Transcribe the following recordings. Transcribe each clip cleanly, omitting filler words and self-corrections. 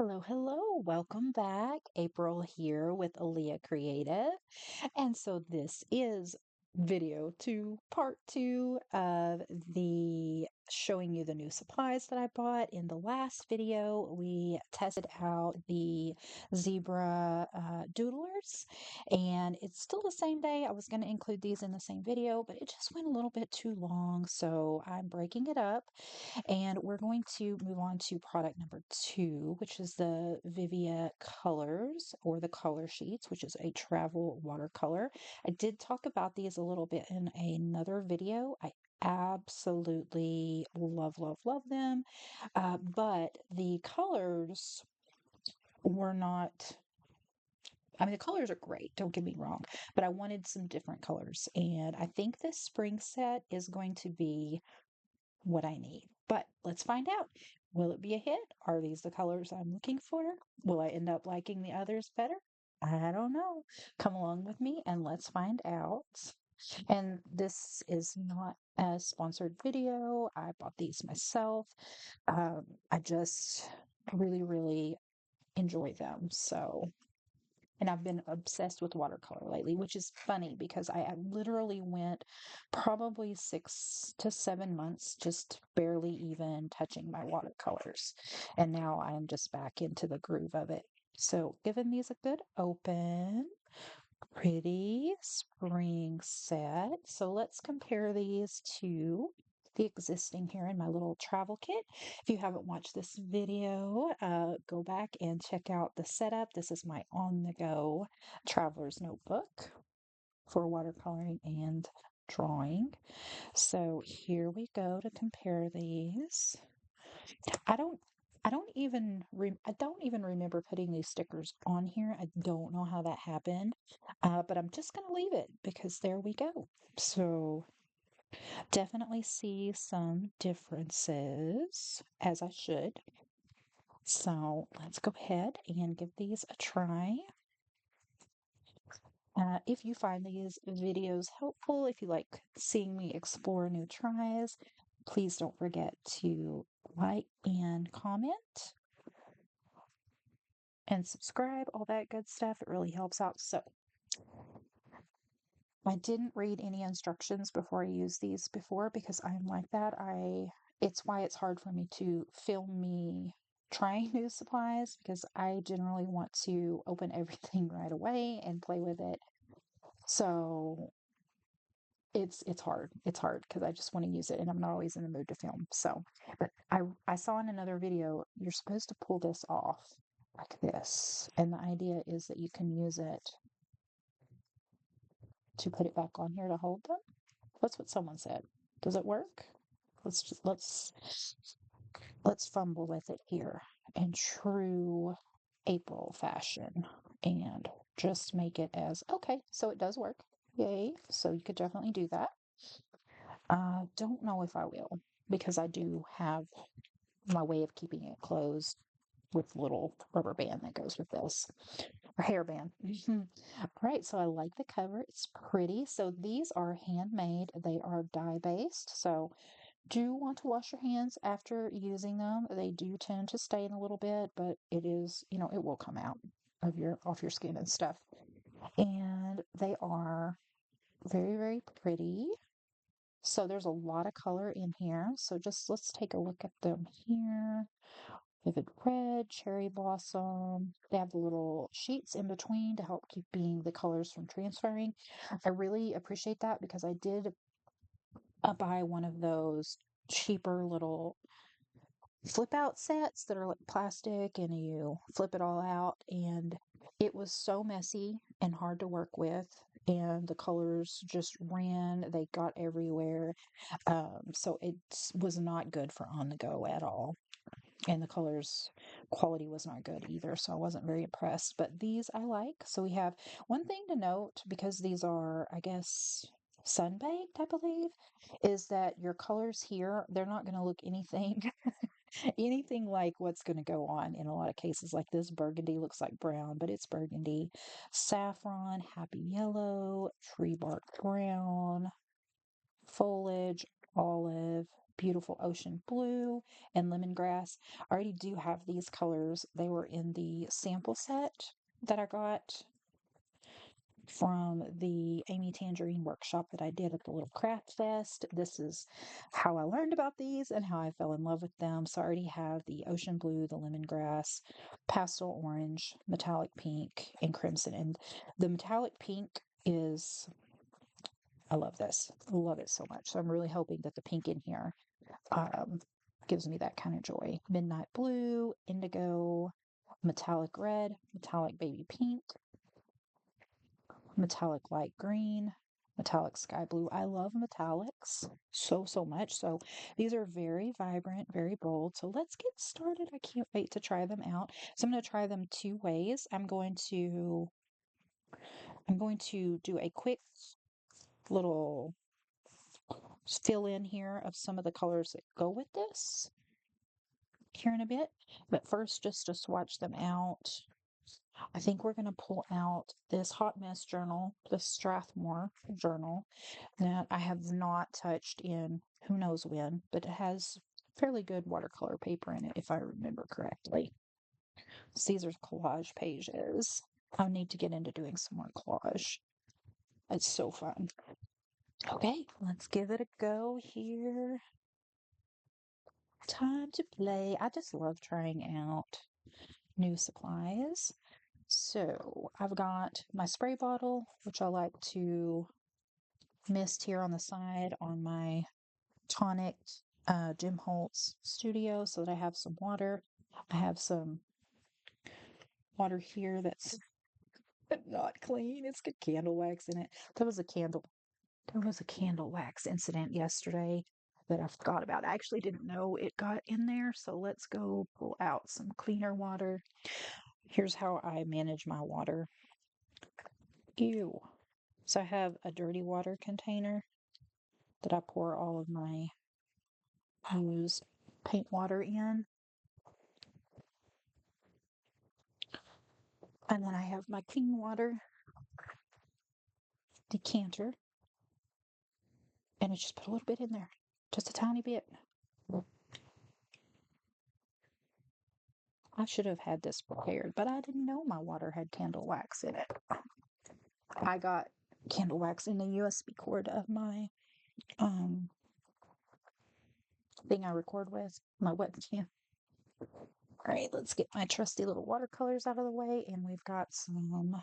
Hello, hello. Welcome back. April here with Aaliyah Creative. And so this is video two, part two of the showing you the new supplies that I bought. In the last video, we tested out the zebra doodlers, and it's still the same day. I was going to include these in the same video, but it just went a little bit too long, so I'm breaking it up. And we're going to move on to product number two, which is the Vivia Colors or the color sheets, which is a travel watercolor. I did talk about these a little bit in another video. I absolutely love, love, love them. But the colors were not. I mean, the colors are great, don't get me wrong, but I wanted some different colors. And I think this spring set is going to be what I need. But let's find out. Will it be a hit? Are these the colors I'm looking for? Will I end up liking the others better? I don't know. Come along with me and let's find out. And this is not a sponsored video. I bought these myself. I just really, really enjoy them. And I've been obsessed with watercolor lately, which is funny because I literally went probably 6 to 7 months just barely even touching my watercolors. And now I'm just back into the groove of it. So, giving these a good open, pretty spring set. So, let's compare these to the existing here in my little travel kit. If you haven't watched this video, go back and check out the setup. This is my on-the-go traveler's notebook for watercoloring and drawing. So here we go to compare these. I don't I don't even remember putting these stickers on here. I don't know how that happened. But I'm just going to leave it because there we go. So definitely see some differences, as I should. So let's go ahead and give these a try. If you find these videos helpful, if you like seeing me explore new tries, please don't forget to like and comment and subscribe, all that good stuff. It really helps out. So I didn't read any instructions before I used these before because I'm like that. It's why it's hard for me to film me trying new supplies because I generally want to open everything right away and play with it. So it's hard. It's hard because I just want to use it and I'm not always in the mood to film. So, but I saw in another video you're supposed to pull this off like this, and the idea is that you can use it to put it back on here to hold them. That's what someone said. Does it work? Let's fumble with it here in true April fashion and just make it as okay. So it does work. Yay. So you could definitely do that. Don't know if I will because I do have my way of keeping it closed with little rubber band that goes with this or hairband. All right, so I like the cover. It's pretty. So these are handmade. They are dye based. So do want to wash your hands after using them. They do tend to stain a little bit, but it is, it will come out of your off your skin and stuff. And they are very, very pretty. So there's a lot of color in here. So just let's take a look at them here. Vivid red, cherry blossom. They have the little sheets in between to help keeping the colors from transferring. I really appreciate that because I did buy one of those cheaper little flip out sets that are like plastic and you flip it all out, and it was so messy and hard to work with, and the colors just ran, they got everywhere. So it was not good for on the go at all, and the colors quality was not good either, so I wasn't very impressed. But these I like. So we have one thing to note, because these are, I guess, sun baked, I believe, is that your colors here, they're not going to look anything anything like what's going to go on in a lot of cases. Like this burgundy looks like brown, but it's burgundy. Saffron, happy yellow, tree bark brown, foliage, olive, beautiful ocean blue and lemongrass. I already do have these colors. They were in the sample set that I got from the Amy Tangerine workshop that I did at the little craft fest. This is how I learned about these and how I fell in love with them. So I already have the ocean blue, the lemongrass, pastel orange, metallic pink, and crimson. And the metallic pink is, I love this. I love it so much. So I'm really hoping that the pink in here um, gives me that kind of joy. Midnight blue, indigo, metallic red, metallic baby pink, metallic light green, metallic sky blue. I love metallics so, so much. So these are very vibrant, very bold. So let's get started. I can't wait to try them out. So I'm going to try them two ways. I'm going to do a quick little fill in here of some of the colors that go with this here in a bit. But first, just to swatch them out, I think we're going to pull out this Hot Mess journal, the Strathmore journal that I have not touched in who knows when, but it has fairly good watercolor paper in it, if I remember correctly. So these are collage pages. I need to get into doing some more collage. It's so fun. Okay, let's give it a go here. Time to play. I just love trying out new supplies. So I've got my spray bottle, which I like to mist here on the side on my tonic Jim Holtz studio so that I have some water. I have some water here that's not clean. It's got candle wax in it. There was a candle wax incident yesterday that I forgot about. I actually didn't know it got in there, so let's go pull out some cleaner water. Here's how I manage my water. Ew. So I have a dirty water container that I pour all of my used paint water in. And then I have my clean water decanter. And I just put a little bit in there. Just a tiny bit. I should have had this prepared, but I didn't know my water had candle wax in it. I got candle wax in the USB cord of my thing I record with, my webcam. All right, let's get my trusty little watercolors out of the way, and we've got some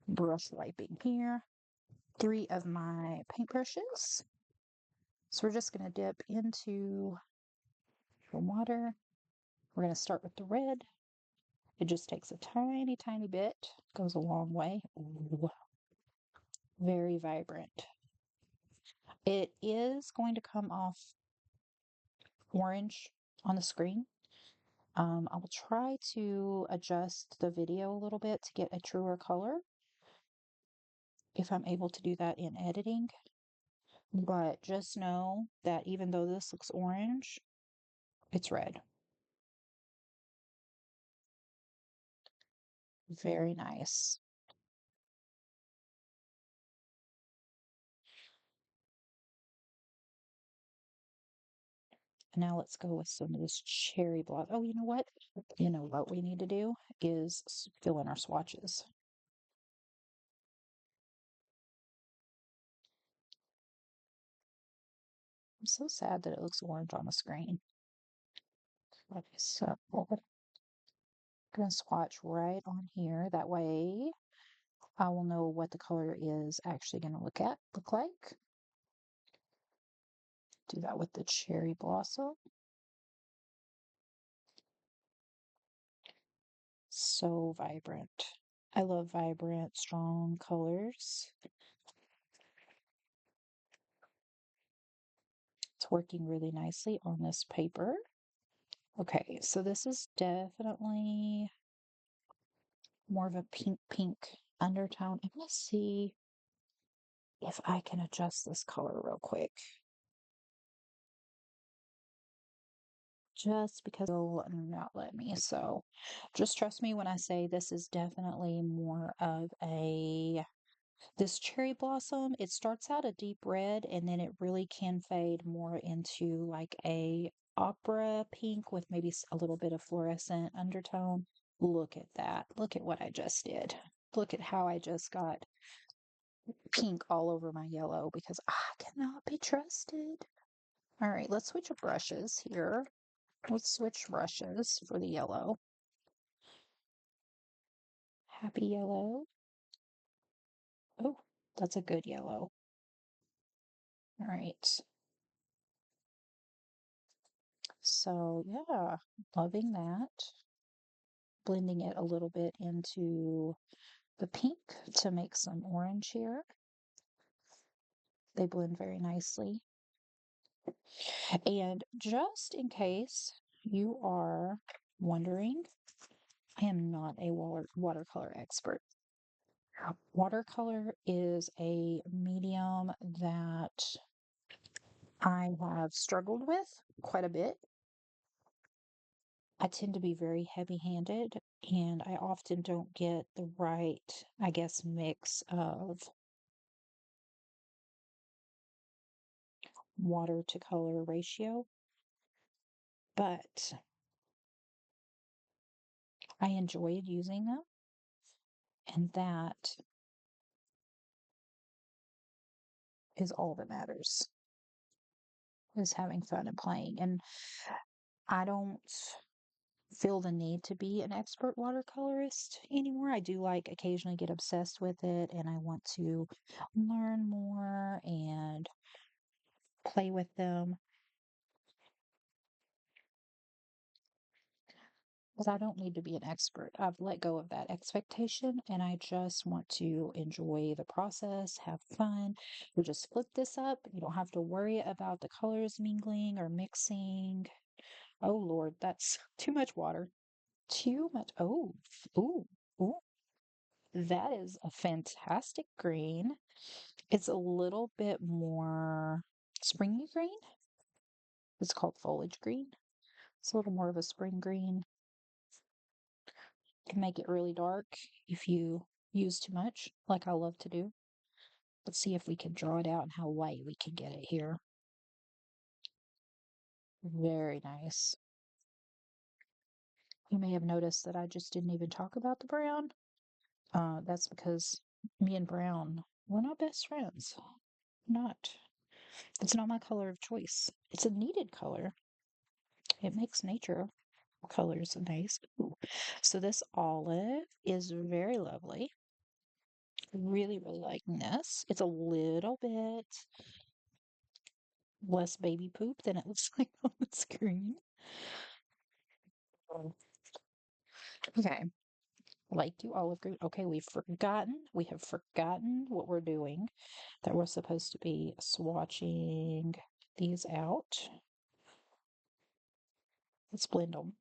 brush wiping here. 3 of my paintbrushes. So we're just going to dip into the water. We're going to start with the red. It just takes a tiny, tiny bit, goes a long way. Ooh, very vibrant. It is going to come off orange on the screen. I will try to adjust the video a little bit to get a truer color if I'm able to do that in editing. But just know that even though this looks orange, it's red. Very nice. Now let's go with some of this cherry blossom. Oh, you know what? You know what we need to do is fill in our swatches. I'm so sad that it looks orange on the screen. Okay, so I'm going to swatch right on here. That way I will know what the color is actually going to look like. Do that with the cherry blossom. So vibrant. I love vibrant, strong colors. It's working really nicely on this paper. Okay, so this is definitely more of a pink undertone. I'm going to see if I can adjust this color real quick. Just because it'll not let me. So just trust me when I say this is definitely more of a This cherry blossom, it starts out a deep red and then it really can fade more into like a opera pink with maybe a little bit of fluorescent undertone. Look at that. Look at what I just did. Look at how I just got pink all over my yellow because I cannot be trusted. All right, let's switch brushes here. Let's switch brushes for the yellow. Happy yellow. Oh, that's a good yellow. All right. So, yeah, loving that. Blending it a little bit into the pink to make some orange here. They blend very nicely. And just in case you are wondering, I am not a watercolor expert. Watercolor is a medium that I have struggled with quite a bit. I tend to be very heavy-handed, and I often don't get the right, I guess, mix of water to color ratio. But I enjoyed using them, and that is all that matters, is having fun and playing. And I don't feel the need to be an expert watercolorist anymore. I do like occasionally get obsessed with it and I want to learn more and play with them. But I don't need to be an expert. I've let go of that expectation and I just want to enjoy the process, have fun. You just flip this up. You don't have to worry about the colors mingling or mixing. Oh Lord, that's too much water. Too much. Oh, ooh, ooh. That is a fantastic green. It's a little bit more springy green. It's called foliage green. It's a little more of a spring green. Can make it really dark if you use too much, like I love to do. Let's see if we can draw it out and how light we can get it here. Very nice. You may have noticed that I just didn't even talk about the brown. That's because me and brown, we're not best friends. Not. It's not my color of choice. It's a needed color. It makes nature colors nice. Ooh. So this olive is very lovely. Really, really liking this. It's a little bit less baby poop than it looks like on the screen. Oh. Okay, like you olive green. Okay, we have forgotten what we're doing, that we're supposed to be swatching these out. Let's blend them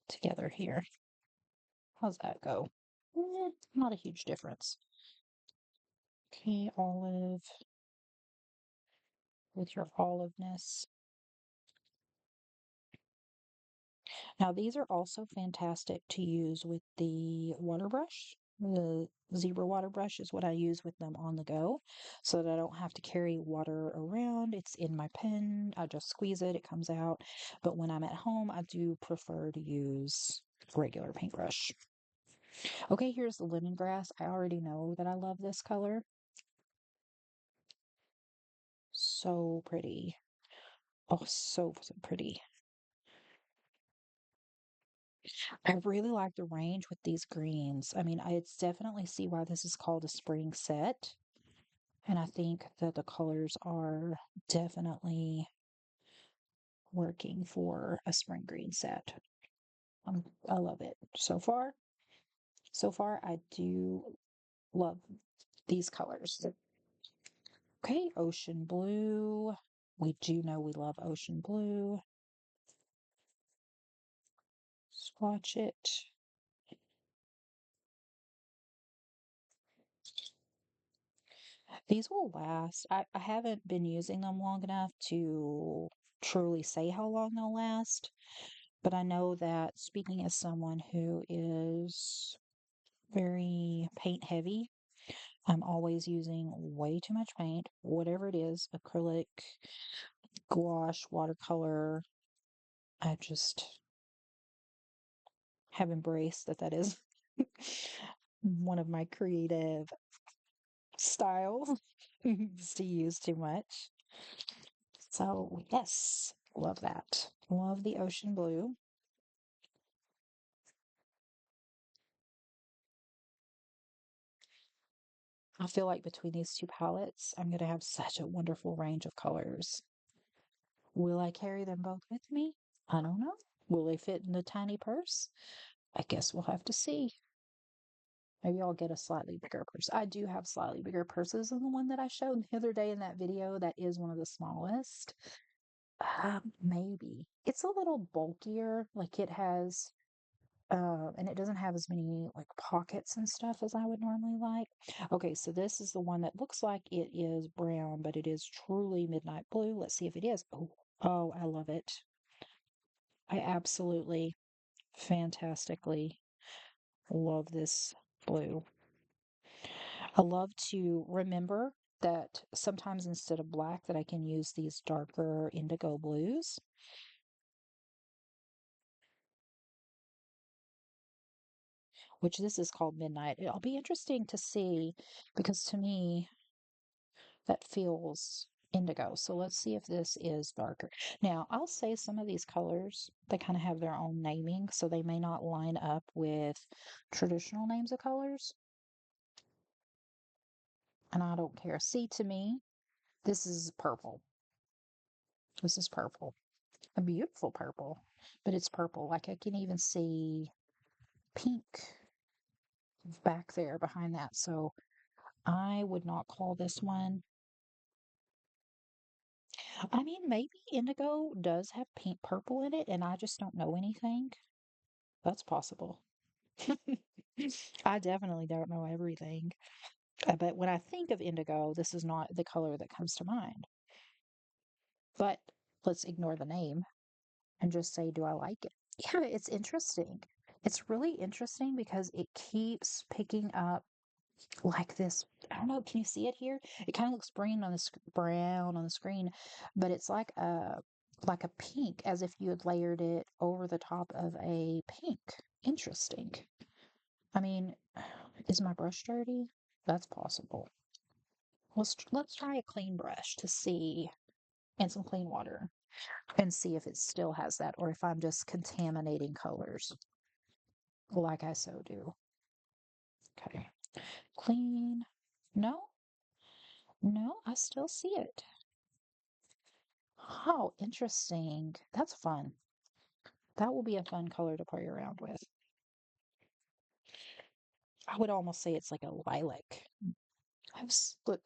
together here. How's that go? Not a huge difference. Okay, olive with your oliveness. Now, these are also fantastic to use with the water brush. The zebra water brush is what I use with them on the go so that I don't have to carry water around. It's in my pen. I just squeeze it, it comes out. But when I'm at home, I do prefer to use regular paintbrush. Okay, here's the lemongrass. I already know that I love this color. So pretty. Oh, so pretty. I really like the range with these greens. I mean, I definitely see why this is called a spring set. And I think that the colors are definitely working for a spring green set. I love it. So far, I do love these colors. Okay, ocean blue. We do know we love ocean blue. Swatch it. These will last. I haven't been using them long enough to truly say how long they'll last, but I know that speaking as someone who is very paint heavy, I'm always using way too much paint, whatever it is, acrylic, gouache, watercolor. I just have embraced that is one of my creative styles is to use too much. So, yes, love that. Love the ocean blue. I feel like between these two palettes, I'm going to have such a wonderful range of colors. Will I carry them both with me? I don't know. Will they fit in the tiny purse? I guess we'll have to see. Maybe I'll get a slightly bigger purse. I do have slightly bigger purses than the one that I showed the other day in that video. That is one of the smallest. Maybe. It's a little bulkier. Like it has, and it doesn't have as many like pockets and stuff as I would normally like. Okay, so this is the one that looks like it is brown, but it is truly midnight blue. Let's see if it is. Oh, I love it. I absolutely fantastically love this blue. I love to remember that sometimes instead of black that I can use these darker indigo blues, which this is called midnight. It'll be interesting to see because to me that feels indigo. So let's see if this is darker. Now, I'll say some of these colors, they kind of have their own naming, so they may not line up with traditional names of colors, and I don't care. See, to me, this is purple. This is purple. A beautiful purple, but it's purple. Like I can even see pink back there behind that. So I would not call this one. I mean, maybe indigo does have pink purple in it, and I just don't know anything. That's possible. I definitely don't know everything. But when I think of indigo, this is not the color that comes to mind. But let's ignore the name and just say, do I like it? Yeah, it's interesting. It's really interesting because it keeps picking up like this. I don't know. Can you see it here? It kind of looks brown on the screen, but it's like a pink, as if you had layered it over the top of a pink. Interesting. I mean, is my brush dirty? That's possible. Let's try a clean brush to see, and some clean water, and see if it still has that, or if I'm just contaminating colors like I so do. Okay, clean. No, no, I still see it. Oh, interesting. That's fun. That will be a fun color to play around with. I would almost say it's like a lilac. Look,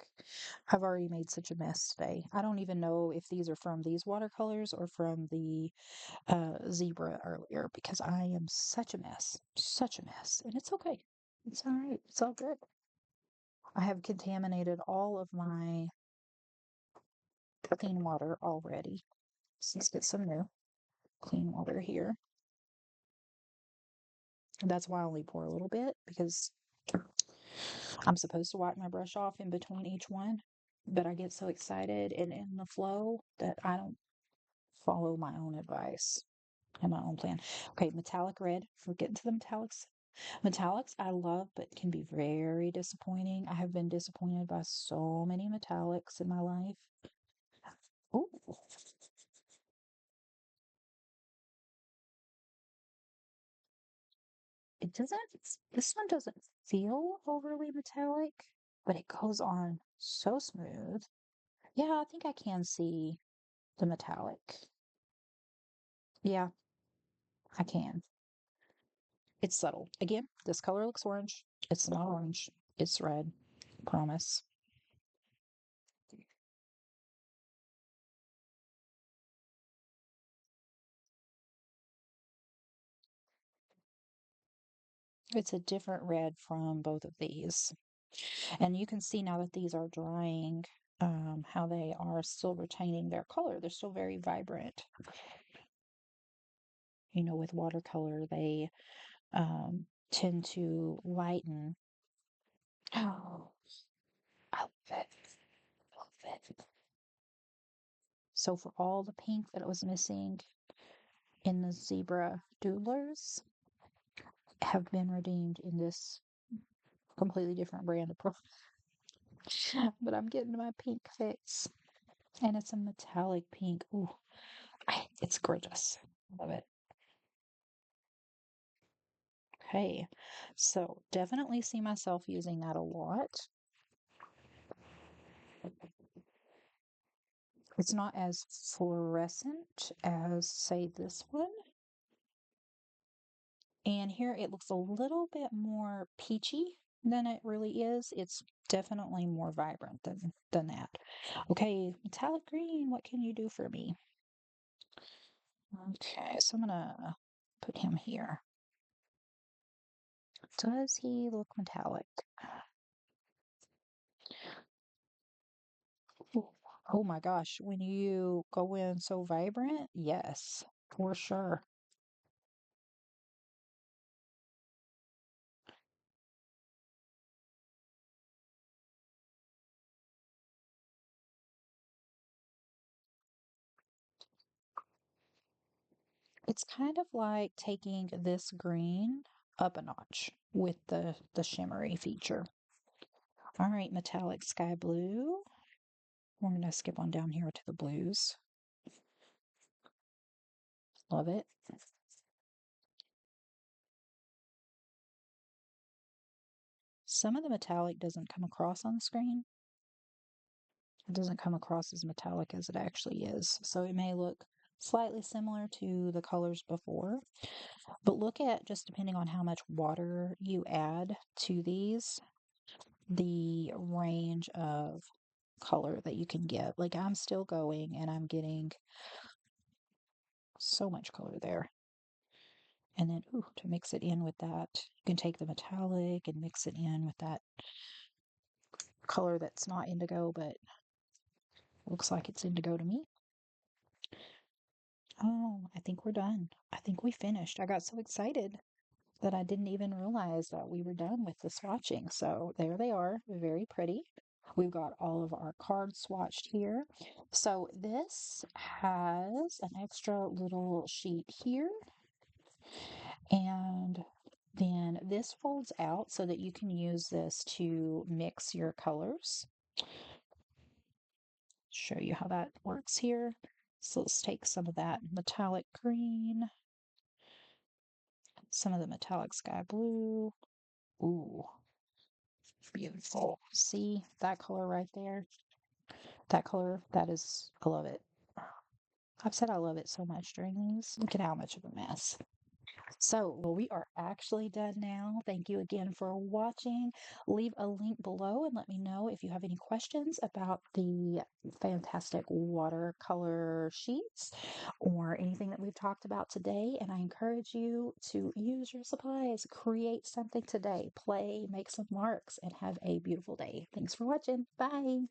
I've already made such a mess today. I don't even know if these are from these watercolors or from the zebra earlier because I am such a mess, and it's okay. It's all right. It's all good. I have contaminated all of my clean water already. So let's get some new clean water here. And that's why I only pour a little bit because I'm supposed to wipe my brush off in between each one, but I get so excited and in the flow that I don't follow my own advice and my own plan. Okay, metallic red. For getting to the metallics. Metallics I love, but can be very disappointing. I have been disappointed by so many metallics in my life. Oh, it doesn't, this one doesn't feel overly metallic, but it goes on so smooth. Yeah, I think I can see the metallic. Yeah, I can. It's subtle. Again, this color looks orange. It's not orange. It's red. Promise. It's a different red from both of these. And you can see now that these are drying, how they are still retaining their color. They're still very vibrant. You know, with watercolor, they tend to lighten. Oh, So for all the pink that was missing in the zebra doodlers have been redeemed in this completely different brand of pearl. But I'm getting my pink fix. And it's a metallic pink. Ooh, it's gorgeous. Love it. Okay, so definitely see myself using that a lot. It's not as fluorescent as, say, this one. And here it looks a little bit more peachy than it really is. It's definitely more vibrant than that. Okay, metallic green, what can you do for me? Okay, so I'm gonna put him here. Does he look metallic? Ooh, oh my gosh, when you go in so vibrant, yes, for sure. It's kind of like taking this green up a notch with the shimmery feature. All right, metallic sky blue. We're going to skip on down here to the blues. Love it. Some of the metallic doesn't come across on the screen. It doesn't come across as metallic as it actually is. So it may look slightly similar to the colors before. But look at, just depending on how much water you add to these, the range of color that you can get. Like I'm still going and I'm getting so much color there. And then, ooh, to mix it in with that, you can take the metallic and mix it in with that color that's not indigo, but looks like it's indigo to me. Oh, I think we're done. I think we finished. I got so excited that I didn't even realize that we were done with the swatching. So there they are, very pretty. We've got all of our cards swatched here. So this has an extra little sheet here. And then this folds out so that you can use this to mix your colors. Show you how that works here. So let's take some of that metallic green, some of the metallic sky blue. Ooh, beautiful. See that color right there? That color, that is, I love it. I've said I love it so much during these. Look at how much of a mess. So we are actually done now. Thank you again for watching. Leave a link below and let me know if you have any questions about the fantastic watercolor sheets or anything that we've talked about today. And I encourage you to use your supplies, create something today, play, make some marks, and have a beautiful day. Thanks for watching. Bye.